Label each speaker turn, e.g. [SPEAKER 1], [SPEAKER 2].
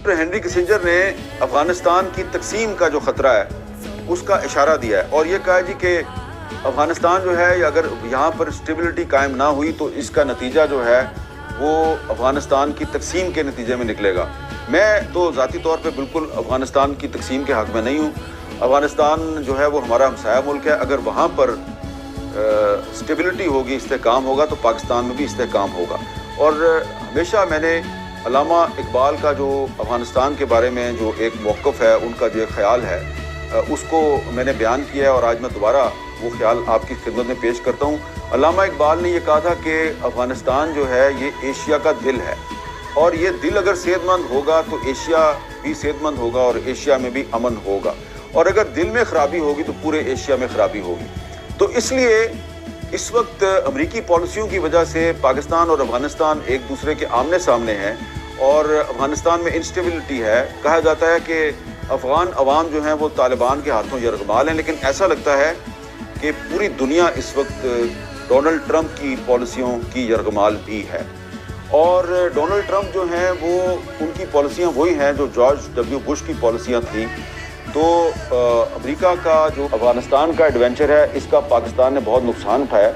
[SPEAKER 1] Doctor Henry Kissinger نے افغانستان کی تقسیم کا جو خطرہ ہے اس کا اشارہ دیا ہے اور یہ کہا جی کہ افغانستان جو ہے اگر یہاں پر اسٹیبلٹی قائم نہ ہوئی تو اس کا نتیجہ جو ہے وہ افغانستان کی تقسیم کے نتیجے میں نکلے گا۔ میں تو ذاتی طور پہ بالکل افغانستان کی تقسیم کے حق میں نہیں ہوں۔ افغانستان جو ہے وہ ہمارا ہمسایہ ملک ہے، اگر وہاں پر اسٹیبلٹی ہوگی، استحکام ہوگا تو پاکستان میں بھی استحکام ہوگا۔ اور ہمیشہ میں نے علامہ اقبال کا جو افغانستان کے بارے میں جو ایک موقف ہے، ان کا جو ایک خیال ہے، اس کو میں نے بیان کیا ہے اور آج میں دوبارہ وہ خیال آپ کی خدمت میں پیش کرتا ہوں۔ علامہ اقبال نے یہ کہا تھا کہ افغانستان جو ہے یہ ایشیا کا دل ہے، اور یہ دل اگر صحت مند ہوگا تو ایشیا بھی صحت مند ہوگا اور ایشیا میں بھی امن ہوگا، اور اگر دل میں خرابی ہوگی تو پورے ایشیا میں خرابی ہوگی۔ تو اس لیے اس وقت امریکی پالیسیوں کی وجہ سے پاکستان اور افغانستان ایک دوسرے کے آمنے سامنے ہیں اور افغانستان میں انسٹیبلٹی ہے۔ کہا جاتا ہے کہ افغان عوام جو ہیں وہ طالبان کے ہاتھوں یرغمال ہیں، لیکن ایسا لگتا ہے کہ پوری دنیا اس وقت ڈونلڈ ٹرمپ کی پالیسیوں کی یرغمال بھی ہے، اور ڈونلڈ ٹرمپ جو ہیں وہ ان کی پالیسیاں وہی ہیں جو جارج ڈبلیو بش کی پالیسیاں تھیں۔ تو امریکہ کا جو افغانستان کا ایڈونچر ہے، اس کا پاکستان نے بہت نقصان اٹھایا۔